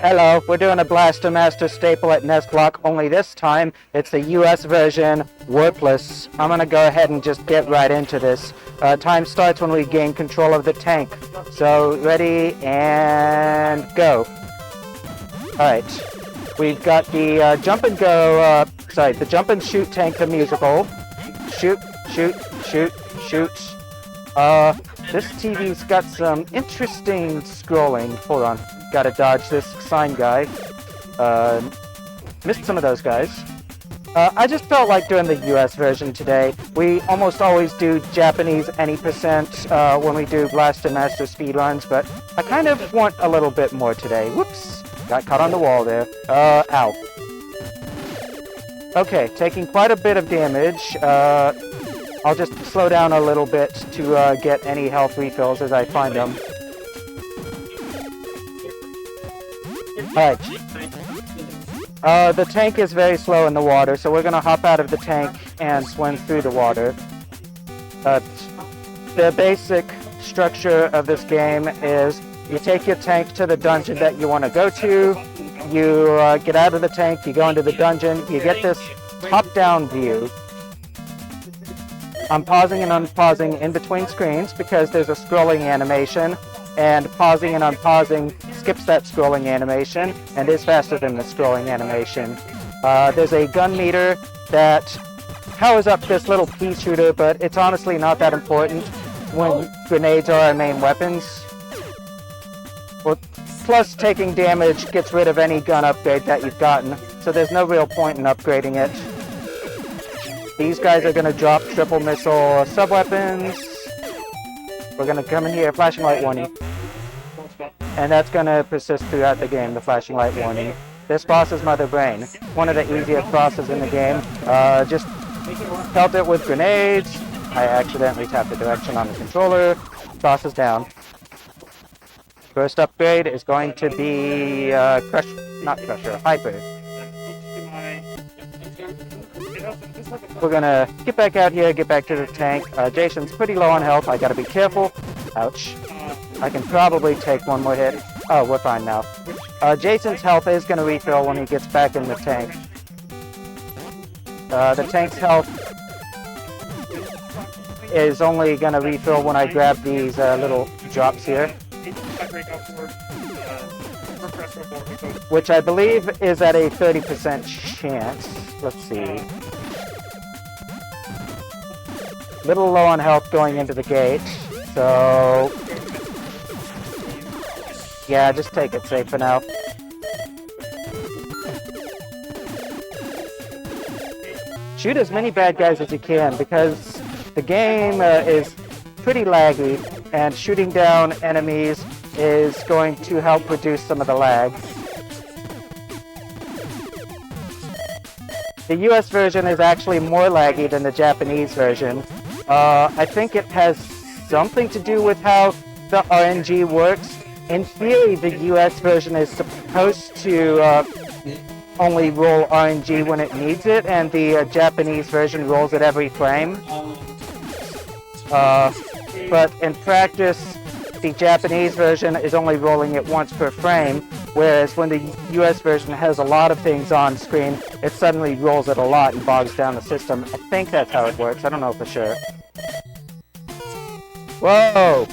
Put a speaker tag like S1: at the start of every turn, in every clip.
S1: Hello, we're doing a Blaster Master staple at NES Block, only this time it's the US version, Warpless. I'm gonna go ahead and just get right into this. Time starts when we gain control of the tank. So, ready, and go. Alright, we've got the jump and go, the jump and shoot tank, the musical. Shoot, shoot, shoot, shoot. This TV's got some interesting scrolling. Hold on. Gotta dodge this sign guy. Missed some of those guys. I just felt like doing the US version today. We almost always do Japanese any percent when we do Blaster Master speedruns, but I kind of want a little bit more today. Whoops! Got caught on the wall there. Ow. Okay, taking quite a bit of damage. I'll just slow down a little bit to get any health refills as I find them. Alright. The tank is very slow in the water, so we're gonna hop out of the tank and swim through the water. The basic structure of this game is you take your tank to the dungeon that you want to go to, you get out of the tank, you go into the dungeon, you get this top-down view. I'm pausing and unpausing in between screens because there's a scrolling animation, and pausing and unpausing skips that scrolling animation and is faster than the scrolling animation. There's a gun meter that powers up this little pea shooter, but it's honestly not that important when grenades are our main weapons. Well, plus taking damage gets rid of any gun upgrade that you've gotten, so there's no real point in upgrading it. These guys are going to drop triple missile sub-weapons. We're going to come in here, flashing light warning. And that's going to persist throughout the game, the flashing light warning. This boss is Mother Brain, one of the easiest bosses in the game. Just pelt it with grenades. I accidentally tapped the direction on the controller. Boss is down. First upgrade is going to be Hyper. We're gonna get back out here, get back to the tank. Jason's pretty low on health. I gotta be careful. Ouch. I can probably take one more hit. Oh, we're fine now. Jason's health is gonna refill when he gets back in the tank. The tank's health is only gonna refill when I grab these little drops here, which I believe is at a 30% chance. Let's see. Little low on health going into the gate, so yeah, just take it safe for now. Shoot as many bad guys as you can because the game is pretty laggy, and shooting down enemies is going to help reduce some of the lag. The US version is actually more laggy than the Japanese version. I think it has something to do with how the RNG works. In theory, the US version is supposed to only roll RNG when it needs it, and the Japanese version rolls it every frame. But in practice, the Japanese version is only rolling it once per frame, whereas when the US version has a lot of things on screen, it suddenly rolls it a lot and bogs down the system. I think that's how it works. I don't know for sure. Whoa!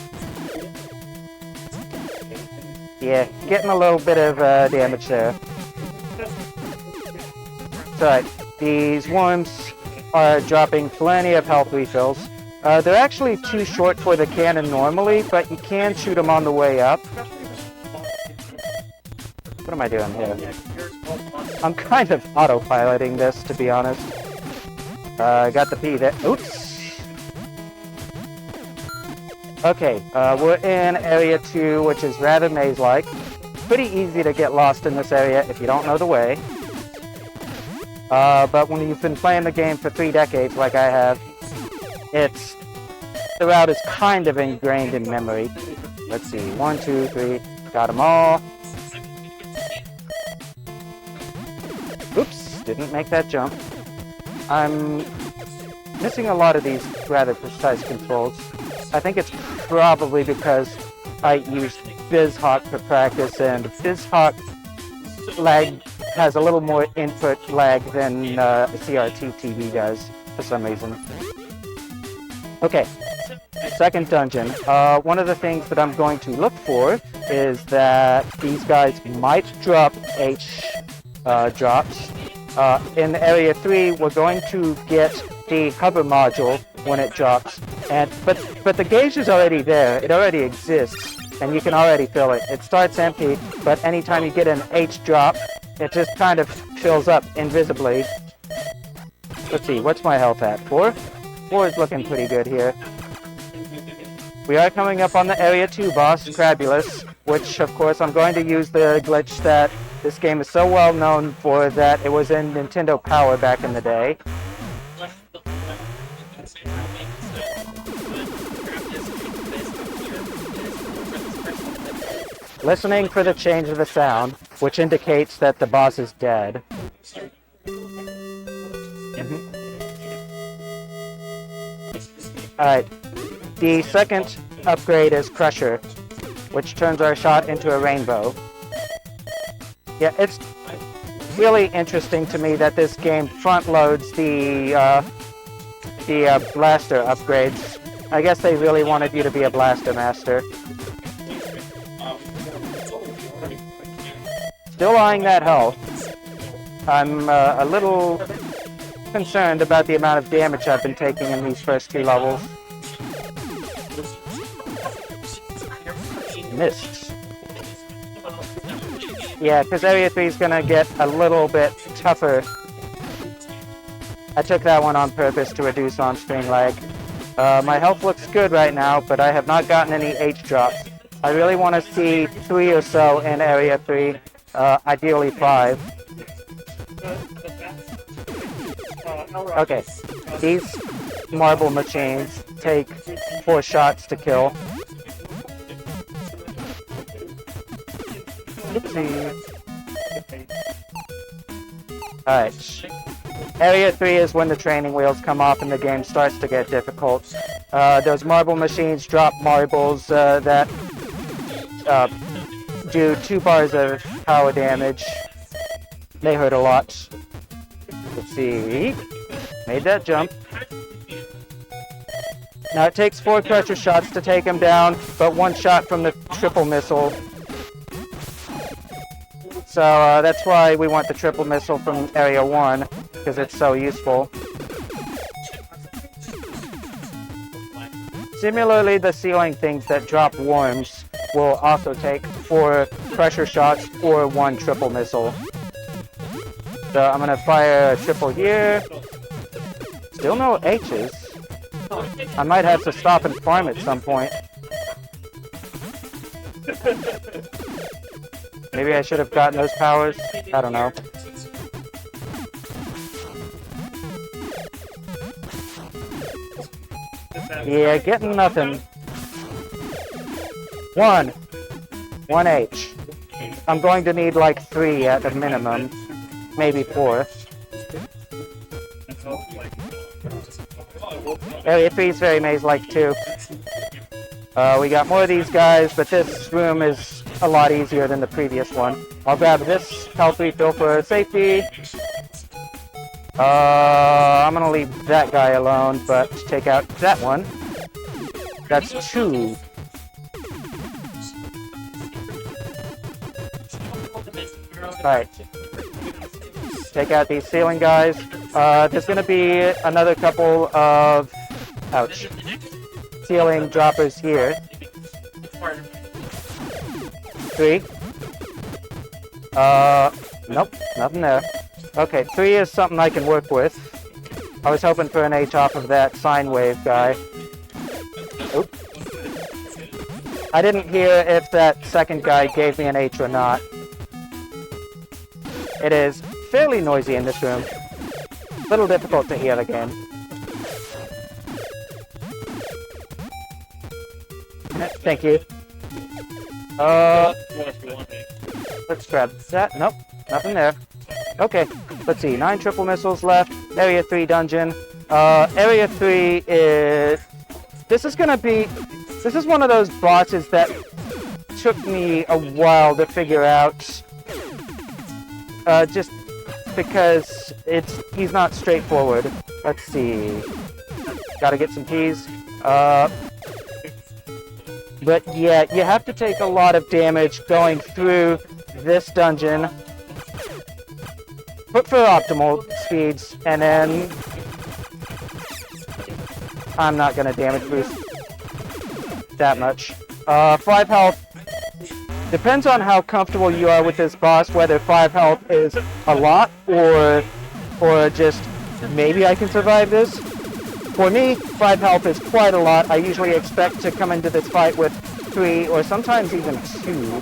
S1: Yeah, getting a little bit of damage there. It's alright. These worms are dropping plenty of health refills. They're actually too short for the cannon normally, but you can shoot them on the way up. What am I doing here? I'm kind of autopiloting this, to be honest. Got the P there. Oops! Okay, we're in Area 2, which is rather maze-like. Pretty easy to get lost in this area if you don't know the way. But when you've been playing the game for 3 decades, like I have, the route is kind of ingrained in memory. Let's see, 1, 2, 3, got them all. Oops, didn't make that jump. I'm missing a lot of these rather precise controls. I think it's probably because I used BizHawk for practice, and BizHawk lag has a little more input lag than CRT TV does for some reason. Okay, second dungeon. One of the things that I'm going to look for is that these guys might drop H drops. In Area 3, we're going to get the hover module when it drops, but the gauge is already there. It already exists, and you can already fill it. It starts empty, but anytime you get an H drop, it just kind of fills up invisibly. Let's see, what's my health at? 4? 4 is looking pretty good here. We are coming up on the Area 2 boss, Crabulus, which of course I'm going to use the glitch that this game is so well known for that it was in Nintendo Power back in the day. Listening for the change of the sound, which indicates that the boss is dead. Alright, the second upgrade is Crusher, which turns our shot into a rainbow. Yeah, it's really interesting to me that this game front-loads the blaster upgrades. I guess they really wanted you to be a blaster master. Still eyeing that health. I'm a little concerned about the amount of damage I've been taking in these first 2 levels. Missed. Yeah, because Area 3 is going to get a little bit tougher. I took that one on purpose to reduce on-screen lag. My health looks good right now, but I have not gotten any H drops. I really want to see 3 or so in Area 3, ideally 5. Okay, these marble machines take 4 shots to kill. Alright. Area 3 is when the training wheels come off and the game starts to get difficult. Those marble machines drop marbles that do 2 bars of power damage. They hurt a lot. Let's see. Made that jump. Now it takes 4 pressure shots to take him down, but 1 shot from the triple missile. So that's why we want the triple missile from Area 1, because it's so useful. Similarly, the ceiling things that drop worms will also take 4 pressure shots or 1 triple missile. So I'm gonna fire a triple here. Still no H's. I might have to stop and farm at some point. Maybe I should have gotten those powers. I don't know. Yeah, getting nothing. 1 H. I'm going to need like 3 at the minimum. Maybe 4. Area 3 is very maze-like too. We got more of these guys, but this room is a lot easier than the previous one. I'll grab this health refill for safety. I'm gonna leave that guy alone, but take out that one. That's 2. Alright. Take out these ceiling guys. There's gonna be another couple of... ouch. Ceiling droppers here. 3. Nope, nothing there. Okay, 3 is something I can work with. I was hoping for an H off of that sine wave guy. Oop. I didn't hear if that second guy gave me an H or not. It is fairly noisy in this room. A little difficult to hear again. Thank you. Let's grab that. Nope, nothing there. Okay, let's see. 9 triple missiles left. Area 3 dungeon. Area 3 is... This is one of those bosses that took me a while to figure out. just because he's not straightforward. Let's see. Gotta get some keys. But yeah, you have to take a lot of damage going through this dungeon for optimal speeds, and then I'm not gonna damage boost that much. 5 health. Depends on how comfortable you are with this boss, whether 5 health is a lot or just maybe I can survive this. For me, 5 health is quite a lot. I usually expect to come into this fight with 3 or sometimes even 2.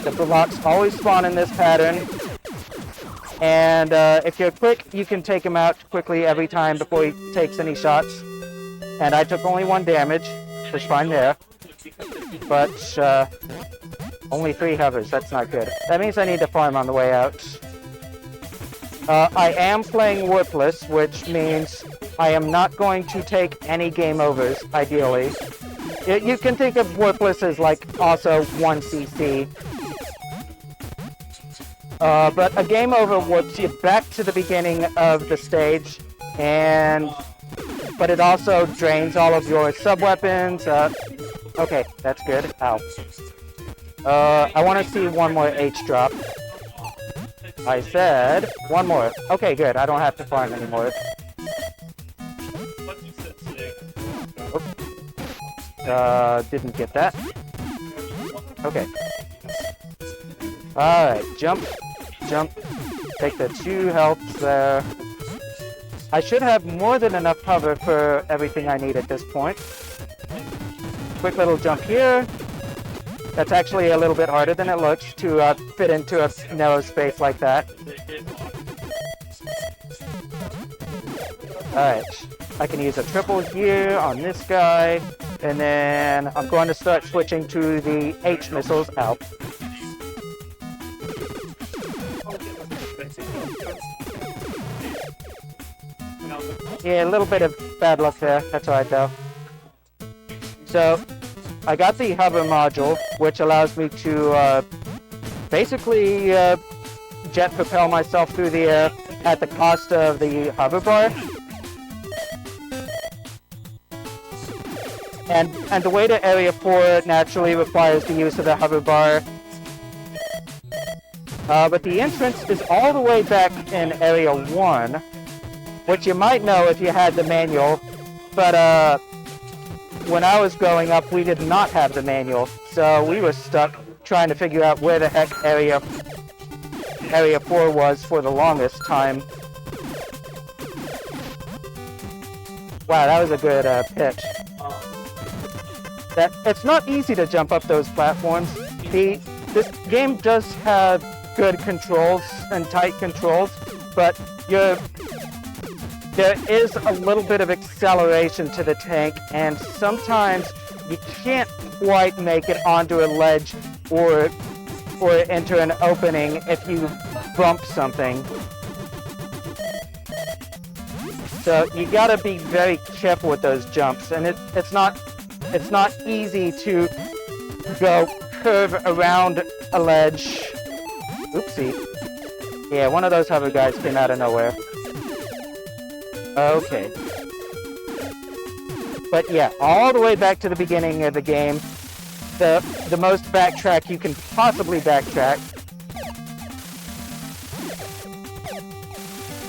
S1: The blocks always spawn in this pattern. And if you're quick, you can take him out quickly every time before he takes any shots. And I took only 1 damage, which is fine there. But only 3 hovers, that's not good. That means I need to farm on the way out. I am playing warpless, which means I am not going to take any game overs, ideally. You can think of warpless as like also 1 CC. But a game over warps you back to the beginning of the stage, but it also drains all of your sub-weapons. Okay, that's good. Ow. I want to see 1 more H drop. I said 1 more. Okay, good. I don't have to farm anymore. Didn't get that. Okay. Alright, jump. Take the 2 health there. I should have more than enough cover for everything I need at this point. Quick little jump here. That's actually a little bit harder than it looks to fit into a narrow space like that. Alright, I can use a triple here on this guy, and then I'm going to start switching to the H missiles out. Yeah, a little bit of bad luck there. That's alright though. So, I got the hover module, which allows me to basically jet propel myself through the air at the cost of the hover bar. And the way to Area 4 naturally requires the use of the hover bar. But the entrance is all the way back in Area 1, which you might know if you had the manual, but when I was growing up, we did not have the manual, so we were stuck trying to figure out where the heck Area 4 was for the longest time. Wow, that was a good pitch. It's not easy to jump up those platforms. This game does have good controls and tight controls, but there is a little bit of acceleration to the tank, and sometimes you can't quite make it onto a ledge or enter an opening if you bump something. So you gotta be very careful with those jumps, and it's not easy to go curve around a ledge. Oopsie. Yeah, one of those hover guys came out of nowhere. Okay. But yeah, all the way back to the beginning of the game, the most backtrack you can possibly backtrack.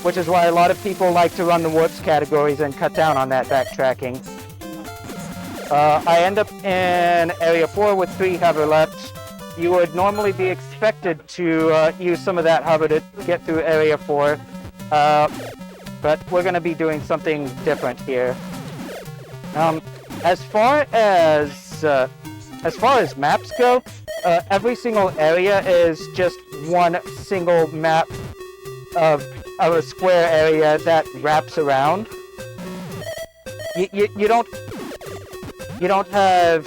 S1: Which is why a lot of people like to run the warps categories and cut down on that backtracking. I end up in Area 4 with 3 hover left. You would normally be expected to use some of that hover to get through Area 4. But we're going to be doing something different here. As far as maps go, every single area is just one single map of a square area that wraps around. You don't have.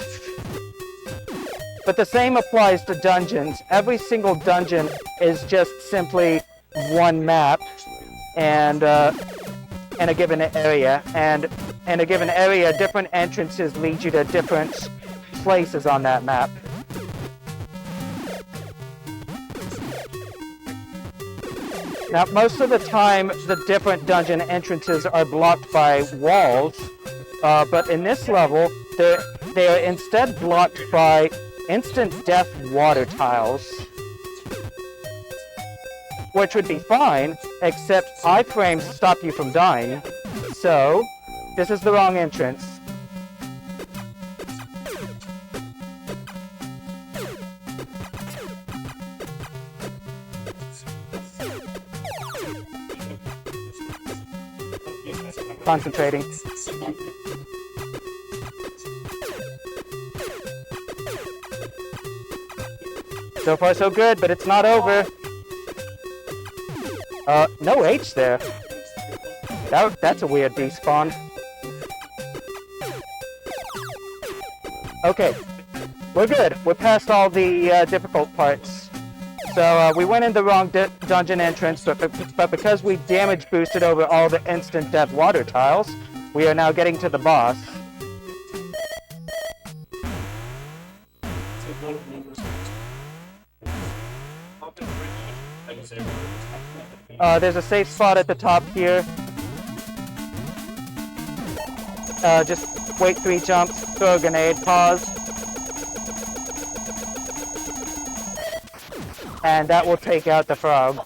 S1: But the same applies to dungeons. Every single dungeon is just simply one map. And a given area, and in a given area, different entrances lead you to different places on that map. Now, most of the time, the different dungeon entrances are blocked by walls, but in this level, they are instead blocked by instant death water tiles. Which would be fine, except iframes stop you from dying. So, this is the wrong entrance. Concentrating. So far so good, but it's not over. No H there. That's a weird despawn. Okay, we're good. We're past all the difficult parts. So we went in the wrong dungeon entrance, but because we damage boosted over all the instant death water tiles, we are now getting to the boss. There's a safe spot at the top here. Just wait 3 jumps, throw a grenade, pause. And that will take out the frog.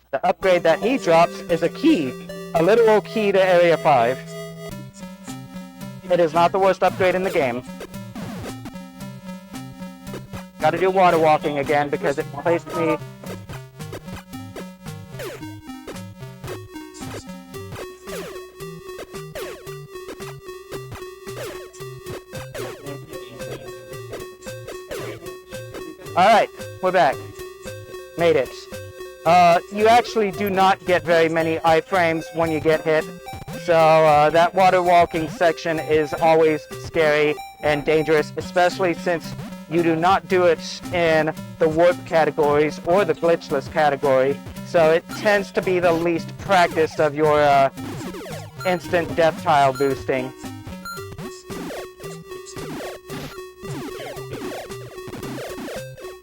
S1: The upgrade that he drops is a key, a literal key to Area 5. It is not the worst upgrade in the game. Gotta do water walking again because it placed me... Alright, we're back. Made it. You actually do not get very many iframes when you get hit. So that water walking section is always scary and dangerous, especially since you do not do it in the warp categories or the glitchless category. So it tends to be the least practiced of your instant death tile boosting.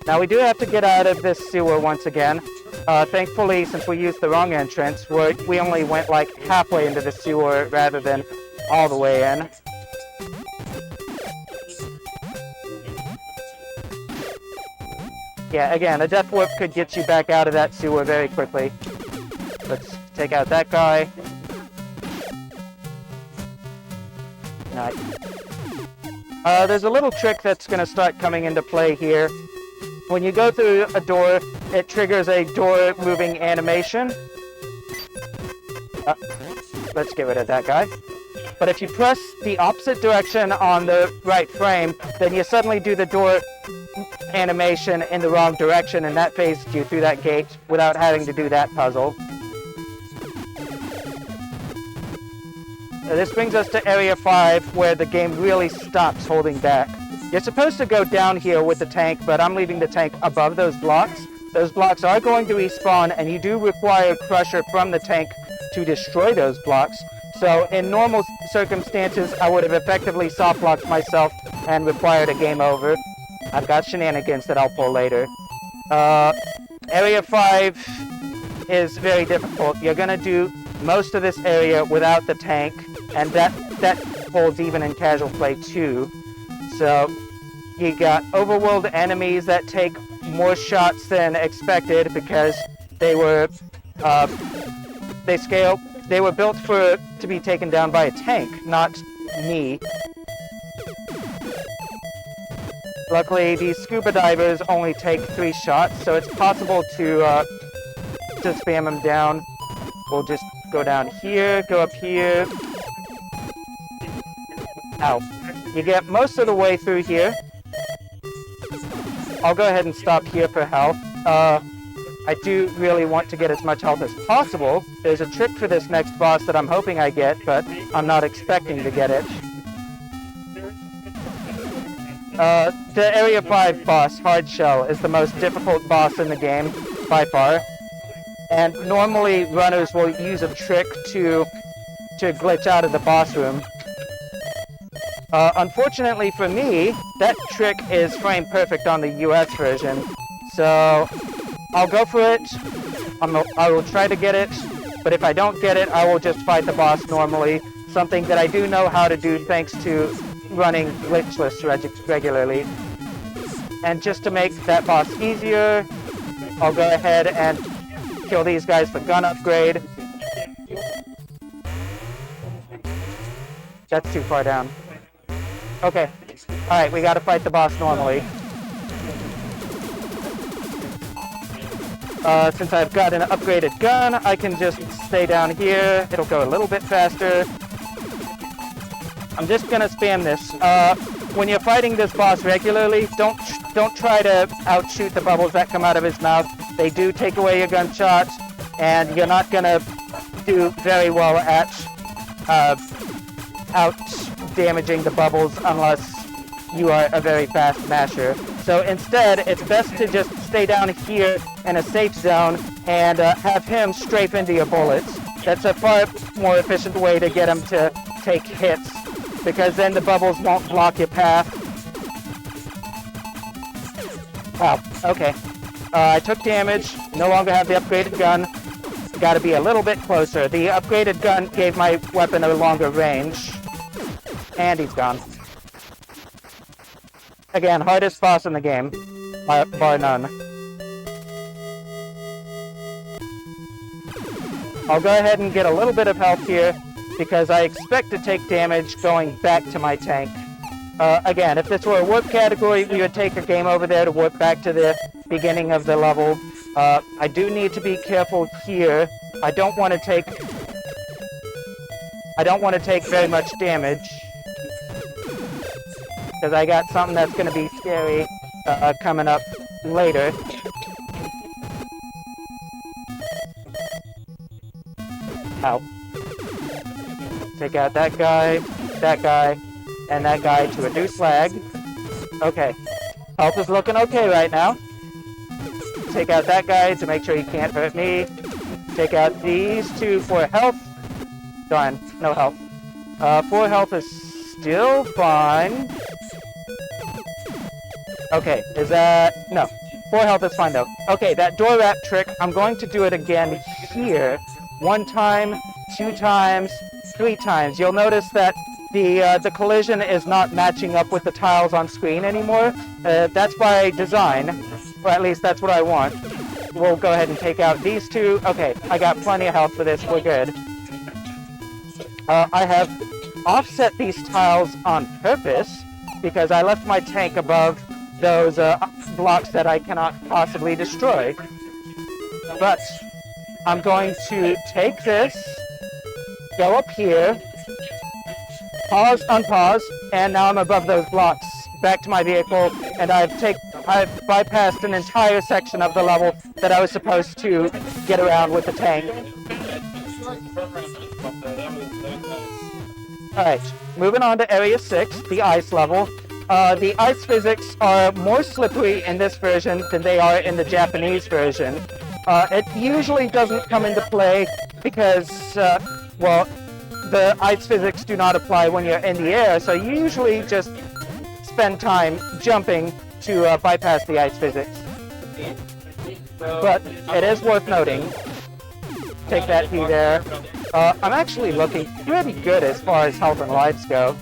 S1: Now we do have to get out of this sewer once again. Thankfully, since we used the wrong entrance, we only went like halfway into the sewer rather than all the way in. Yeah, again, a death whip could get you back out of that sewer very quickly. Let's take out that guy. Nice. There's a little trick that's going to start coming into play here. When you go through a door, it triggers a door moving animation. Let's get rid of that guy. But if you press the opposite direction on the right frame, then you suddenly do the door animation in the wrong direction, and that phases you through that gate without having to do that puzzle. So this brings us to Area 5, where the game really stops holding back. You're supposed to go down here with the tank, but I'm leaving the tank above those blocks. Those blocks are going to respawn, and you do require Crusher from the tank to destroy those blocks. So in normal circumstances, I would have effectively soft-blocked myself and required a game over. I've got shenanigans that I'll pull later. Area 5 is very difficult. You're going to do most of this area without the tank, and that holds even in casual play too. So you got overworld enemies that take more shots than expected because they were built to be taken down by a tank, not me. Luckily, these scuba divers only take 3 shots, so it's possible to spam them down. We'll just go down here, go up here. Ow. You get most of the way through here. I'll go ahead and stop here for health. I do really want to get as much health as possible. There's a trick for this next boss that I'm hoping I get, but I'm not expecting to get it. The Area 5 boss, Hard Shell, is the most difficult boss in the game, by far. And normally runners will use a trick to glitch out of the boss room. Unfortunately for me, that trick is frame perfect on the US version, so I'll go for it. I will try to get it, but if I don't get it, I will just fight the boss normally. Something that I do know how to do thanks to running glitchless regularly. And just to make that boss easier, I'll go ahead and kill these guys for gun upgrade. That's too far down. Okay. Alright, we gotta fight the boss normally. Since I've got an upgraded gun, I can just stay down here. It'll go a little bit faster. I'm just gonna spam this. When you're fighting this boss regularly, don't try to outshoot the bubbles that come out of his mouth. They do take away your gunshot, and you're not gonna do very well at out damaging the bubbles unless you are a very fast masher. So instead, it's best to just stay down here in a safe zone and have him strafe into your bullets. That's a far more efficient way to get him to take hits, because then the bubbles won't block your path. Wow, okay. I took damage, no longer have the upgraded gun. Gotta be a little bit closer. The upgraded gun gave my weapon a longer range. And he's gone. Again, hardest boss in the game, bar none. I'll go ahead and get a little bit of health here, because I expect to take damage going back to my tank. Again, if this were a warp category, we would take a game over there to warp back to the beginning of the level. I do need to be careful here. I don't want to take very much damage, because I got something that's going to be scary coming up later. Ow. Take out that guy, and that guy to reduce lag. Okay. Health is looking okay right now. Take out that guy to make sure he can't hurt me. Take out these two for health. Darn, no health. 4 health is still fine. Okay, is that... No. 4 health is fine, though. Okay, that door wrap trick, I'm going to do it again here. 1 time, 2 times, 3 times. You'll notice that the collision is not matching up with the tiles on screen anymore. That's by design, or at least that's what I want. We'll go ahead and take out these 2. Okay, I got plenty of health for this. We're good. I have offset these tiles on purpose because I left my tank above those blocks that I cannot possibly destroy. But I'm going to take this, go up here, pause, unpause, and now I'm above those blocks. Back to my vehicle, and I've bypassed an entire section of the level that I was supposed to get around with the tank. Alright, moving on to Area 6, the ice level. The ice physics are more slippery in this version than they are in the Japanese version. It usually doesn't come into play because, well, the ice physics do not apply when you're in the air, so you usually just spend time jumping to bypass the ice physics. But it is worth noting. Take that P there. I'm actually looking pretty good as far as health and lives go.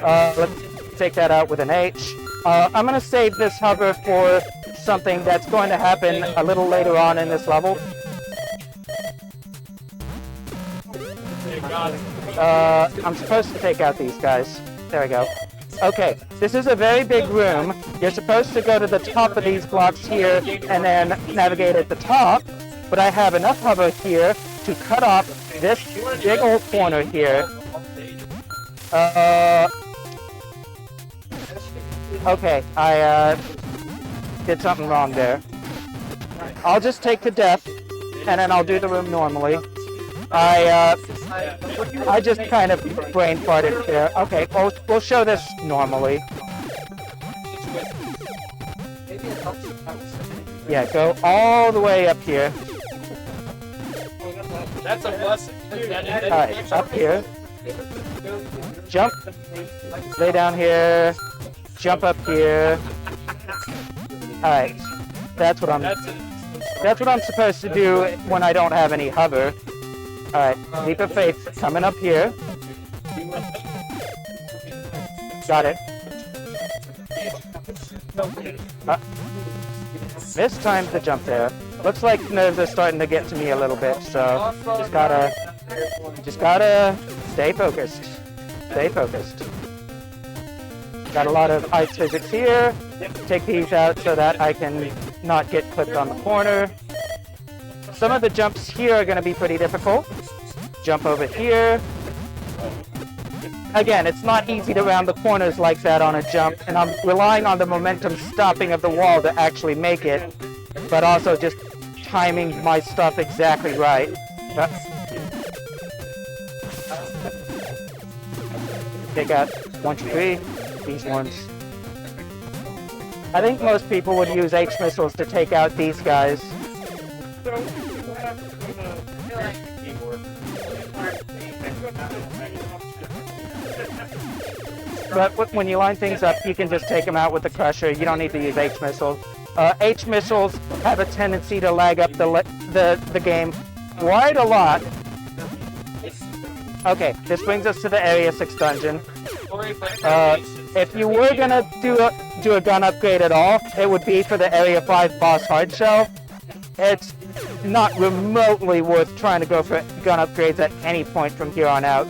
S1: Let's take that out with an H. I'm going to save this hover for something that's going to happen a little later on in this level. I'm supposed to take out these guys. There we go. Okay, this is a very big room. You're supposed to go to the top of these blocks here and then navigate at the top, but I have enough hover here to cut off this big old corner here. Okay, I did something wrong there. I'll just take the death, and then I'll do the room normally. I just kind of brain farted there. Okay, we'll show this normally. Yeah, go all the way up here.
S2: That's a blessing.
S1: Alright, up here. Jump. Lay down here. Jump up here. Alright, that's what I'm... That's what I'm supposed to do when I don't have any hover. Alright, leap of faith coming up here. Got it. This time the jump there. Looks like nerves are starting to get to me a little bit, so just gotta stay focused. Stay focused. Got a lot of ice physics here. Take these out so that I can not get clipped on the corner. Some of the jumps here are going to be pretty difficult. Jump over here. Again, it's not easy to round the corners like that on a jump, and I'm relying on the momentum stopping of the wall to actually make it, but also just timing my stuff exactly right. Take out 1, 2, 3. These ones. I think most people would use H missiles to take out these guys. But when you line things up, you can just take them out with the crusher. You don't need to use H missiles. H missiles have a tendency to lag up the game quite a lot. Okay, this brings us to the Area 6 dungeon. If you were gonna do a gun upgrade at all, it would be for the Area 5 boss hardshell. It's not remotely worth trying to go for gun upgrades at any point from here on out.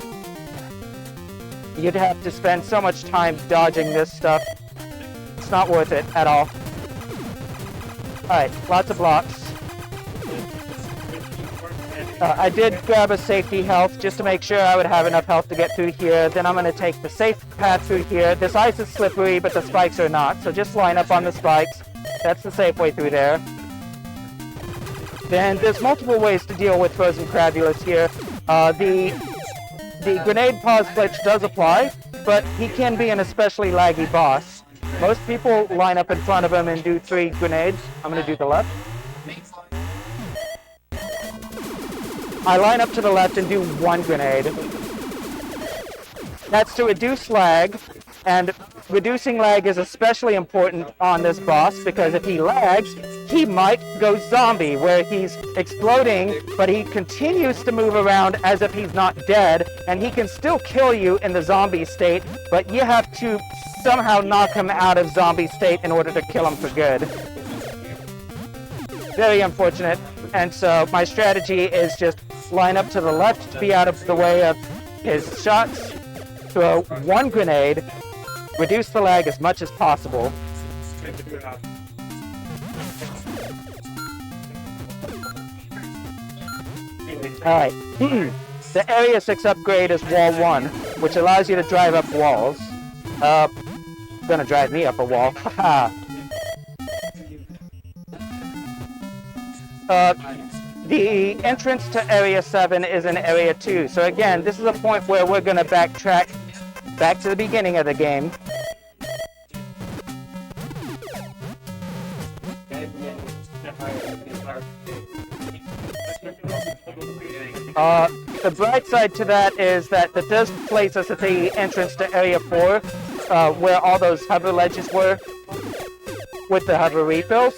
S1: You'd have to spend so much time dodging this stuff. It's not worth it at all. Alright, lots of blocks. I did grab a safety health just to make sure I would have enough health to get through here. Then I'm going to take the safe path through here. This ice is slippery, but the spikes are not. So just line up on the spikes. That's the safe way through there. Then there's multiple ways to deal with Frozen Crabulus here. The grenade pause glitch does apply, but he can be an especially laggy boss. Most people line up in front of him and do 3 grenades. I'm going to do the left. I line up to the left and do 1 grenade. That's to reduce lag, and reducing lag is especially important on this boss because if he lags, he might go zombie, where he's exploding, but he continues to move around as if he's not dead, and he can still kill you in the zombie state, but you have to somehow knock him out of zombie state in order to kill him for good. Very unfortunate, and so my strategy is just line up to the left to be out of the way of his shots, throw 1 grenade, reduce the lag as much as possible. Alright, the Area 6 upgrade is Wall 1, which allows you to drive up walls. Gonna drive me up a wall, haha. The entrance to Area 7 is in Area 2, so again, this is a point where we're gonna backtrack back to the beginning of the game. The bright side to that is that does place us at the entrance to Area 4, where all those hover ledges were, with the hover refills.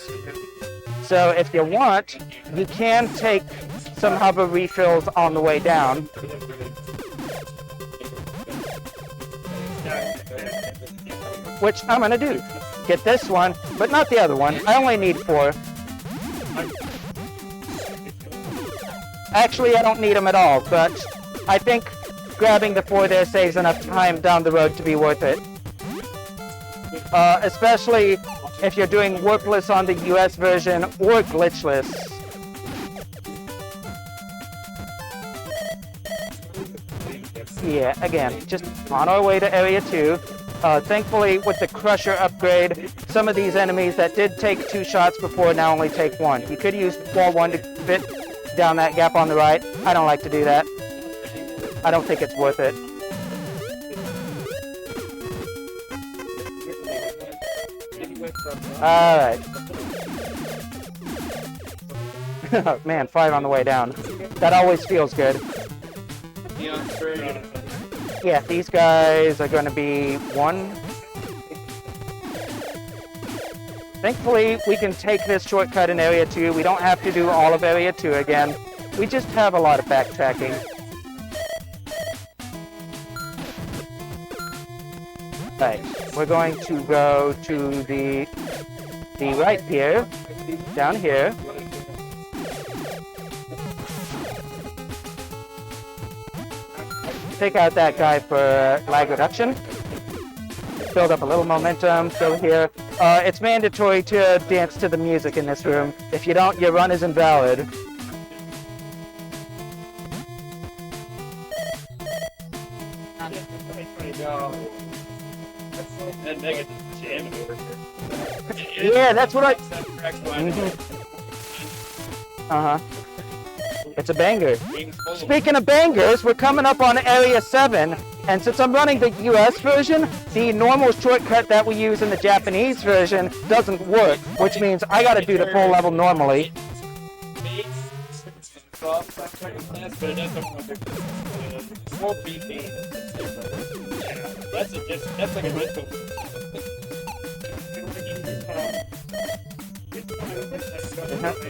S1: So if you want, you can take some hover refills on the way down. Which I'm gonna do. Get this one, but not the other one. I only need 4. Actually, I don't need them at all, but I think grabbing the 4 there saves enough time down the road to be worth it. Especially if you're doing warpless on the US version or glitchless. Yeah, again, just on our way to Area 2. Thankfully, with the Crusher upgrade, some of these enemies that did take 2 shots before now only take 1. You could use Wall 1 to fit down that gap on the right. I don't like to do that. I don't think it's worth it. Alright. Man, 5 on the way down. That always feels good. Yeah, these guys are going to be 1. Thankfully, we can take this shortcut in Area 2. We don't have to do all of Area 2 again. We just have a lot of backtracking. Right, we're going to go to the right here, down here. Take out that guy for lag reduction. Build up a little momentum, still here. It's mandatory to dance to the music in this room. If you don't, your run is invalid. Yeah, that's what I... Uh-huh. It's a banger. Speaking of bangers, we're coming up on Area 7, and since I'm running the US version, the normal shortcut that we use in the Japanese version doesn't work, which means I gotta do the full level normally.
S2: That's like a rental.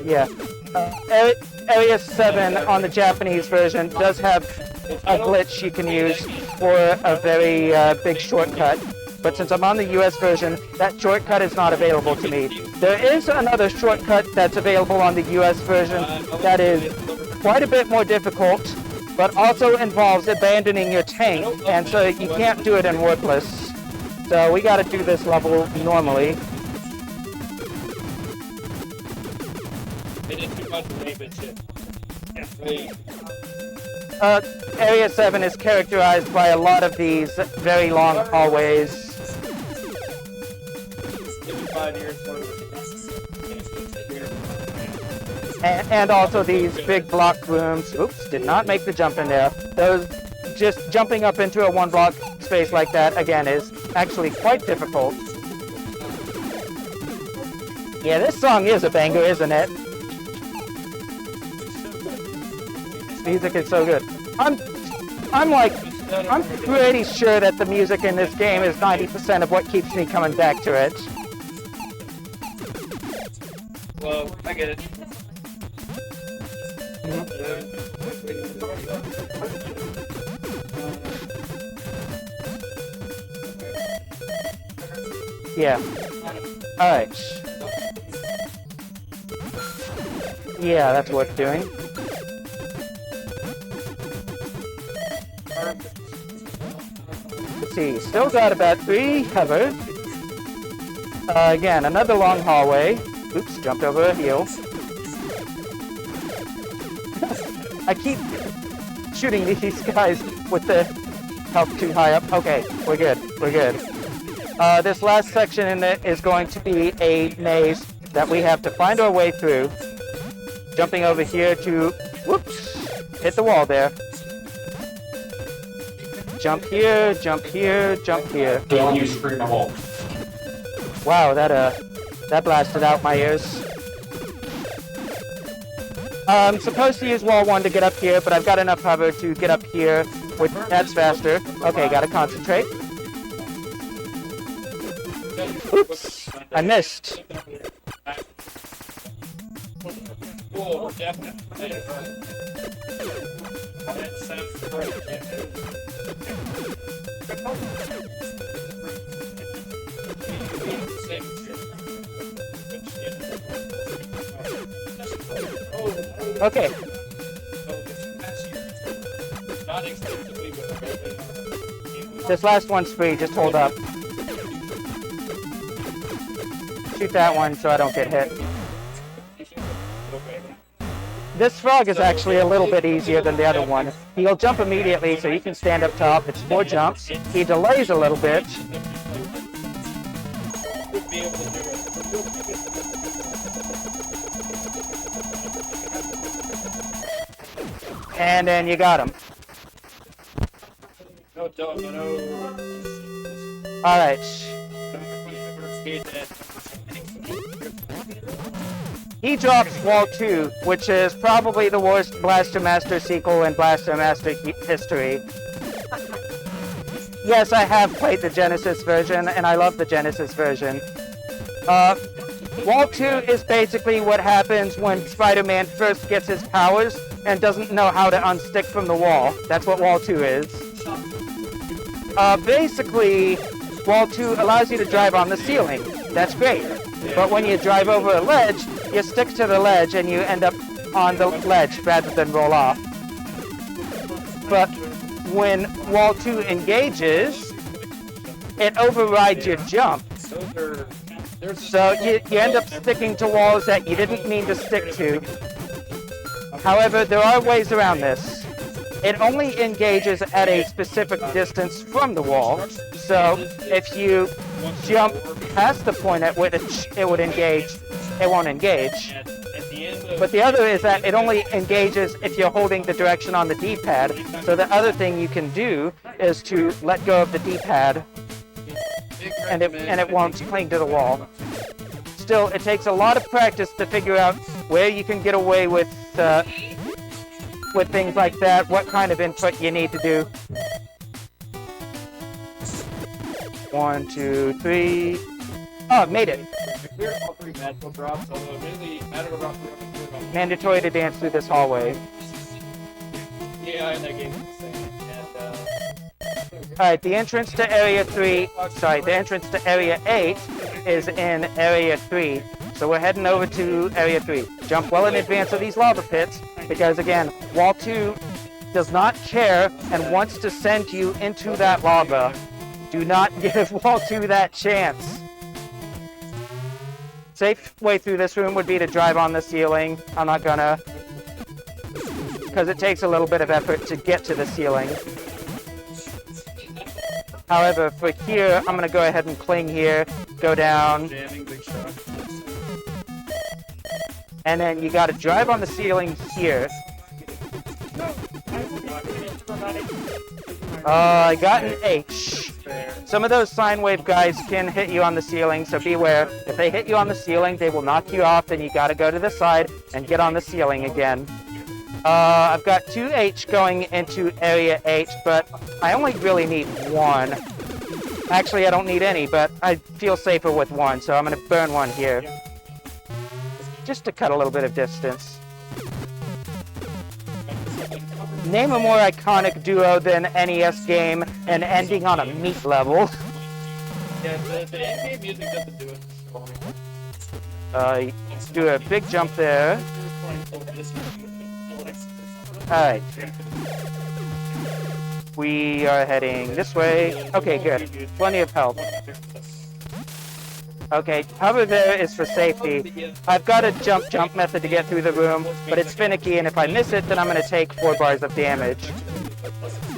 S1: Yeah. Area 7 on the Japanese version does have a glitch you can use for a very big shortcut. But since I'm on the US version, that shortcut is not available to me. There is another shortcut that's available on the US version that is quite a bit more difficult, but also involves abandoning your tank, and so you can't do it in Worthless. So we gotta do this level normally. Area 7 is characterized by a lot of these very long hallways. And also these big block rooms. Oops, did not make the jump in there. Those, just jumping up into a one block space like that, again, is actually quite difficult. Yeah, this song is a banger, isn't it? This music is so good. I'm pretty sure that the music in this game is 90% of what keeps me coming back to it.
S2: Well, I get it.
S1: Yeah. Alright. Yeah, that's worth doing. Let's see, still got about 3 covered. Again, another long hallway. Oops, jumped over a heel. I keep shooting these guys with the health too high up. Okay, we're good, we're good. This last section in it is going to be a maze that we have to find our way through. Jumping over here to, whoops, hit the wall there. Jump here, jump here, jump here.
S3: Don't use scream a hole.
S1: Wow, that blasted out my ears. I'm supposed to use wall 1 to get up here, but I've got enough cover to get up here. That's faster. Okay, gotta concentrate. Oops, I missed.
S2: Oh, definitely. That sounds great.
S1: Okay. This last one's free, just hold up. Shoot that one so I don't get hit. This frog is actually a little bit easier than the other one. He'll jump immediately so he can stand up top. It's 4 jumps. He delays a little bit. And then you got him. Alright. He drops Wall 2, which is probably the worst Blaster Master sequel in Blaster Master history. Yes, I have played the Genesis version, and I love the Genesis version. Wall 2 is basically what happens when Spider-Man first gets his powers and doesn't know how to unstick from the wall. That's what Wall 2 is. Basically, Wall 2 allows you to drive on the ceiling. That's great. But when you drive over a ledge, you stick to the ledge and you end up on the ledge rather than roll off. But when Wall 2 engages, it overrides your jump. So you end up sticking to walls that you didn't mean to stick to. However, there are ways around this. It only engages at a specific distance from the wall. So if you jump past the point at which it would engage, it won't engage. But the other is that it only engages if you're holding the direction on the D-pad. So the other thing you can do is to let go of the D-pad and it won't cling to the wall. Still, it takes a lot of practice to figure out where you can get away with things like that, what kind of input you need to do. 1, 2, 3. Oh, made it. Mandatory to dance through this hallway.
S2: Yeah, in that game.
S1: Alright, the entrance to Area 8 is in Area 3. So we're heading over to Area 3. Jump well in advance of these lava pits, because again, Wall 2 does not care and wants to send you into that lava. Do not give Wall 2 that chance. Safe way through this room would be to drive on the ceiling. I'm not gonna, because it takes a little bit of effort to get to the ceiling. However, for here, I'm gonna go ahead and cling here, go down, and then you gotta drive on the ceiling here. I got an H. Some of those sine wave guys can hit you on the ceiling, so beware. If they hit you on the ceiling, they will knock you off, and you gotta go to the side and get on the ceiling again. I've got 2 H going into Area 8, but I only really need 1. Actually, I don't need any, but I feel safer with 1, so I'm gonna burn 1 here. Just to cut a little bit of distance. Name a more iconic duo than NES game and ending on a meat level.
S2: Yeah, the in-game music doesn't do it.
S1: Do a big jump there. Alright. We are heading this way. Okay, good. Plenty of health. Okay, hover there is for safety. I've got a jump method to get through the room, but it's finicky, and if I miss it, then I'm going to take 4 bars of damage.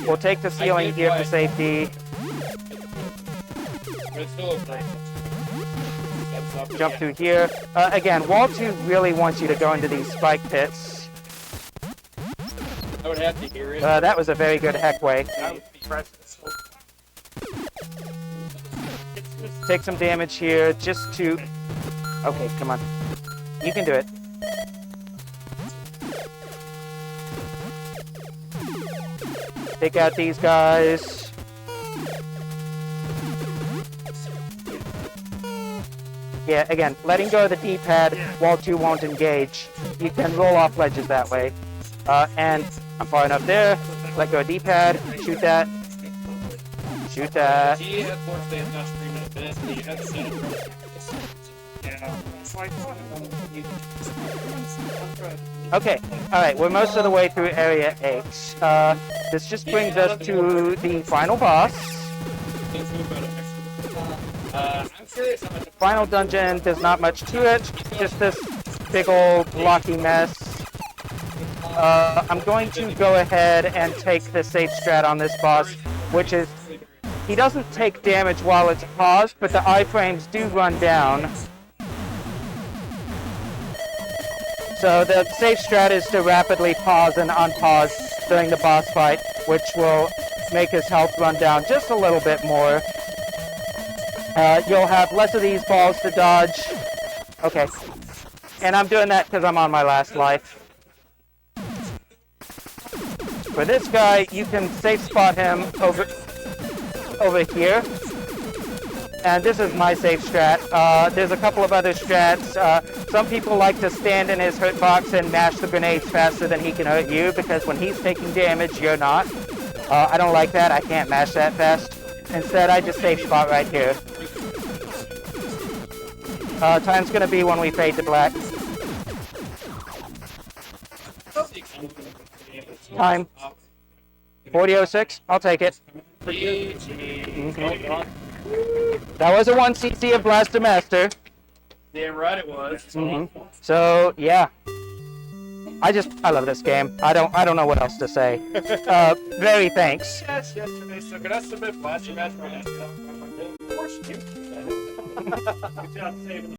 S1: We'll take the ceiling here for safety. Jump through here. Again, Wall 2 really wants you to go into these spike pits.
S2: I would have to hear it.
S1: That was a very good heck way. Take some damage here just to... Okay, come on. You can do it. Take out these guys. Yeah, again, letting go of the D-pad, Wall 2 won't engage. You can roll off ledges that way. And I'm far enough there. Let go of D-pad. Shoot that. Shoot that. Okay, alright, we're most of the way through Area 8. This just brings us to the final boss. Final dungeon, there's not much to it, just this big old blocky mess. I'm going to go ahead and take the safe strat on this boss, which is he doesn't take damage while it's paused, but the iframes do run down. So the safe strat is to rapidly pause and unpause during the boss fight, which will make his health run down just a little bit more. You'll have less of these balls to dodge. Okay. And I'm doing that because I'm on my last life. For this guy, you can safe spot him over here. and this is my safe strat. There's a couple of other strats. Some people like to stand in his hurt box and mash the grenades faster than he can hurt you, because when he's taking damage, you're not. I don't like that. I can't mash that fast. Instead, I just safe spot right here. Time's gonna be when we fade to black. Time. 40:06. I'll take it. That was a 1cc of Blaster Master.
S2: Damn right it was.
S1: So yeah, I love this game. I don't know what else to say. Very thanks.
S2: Yes, yesterday. So can I submit Blaster Master? Of course you can. Good job saving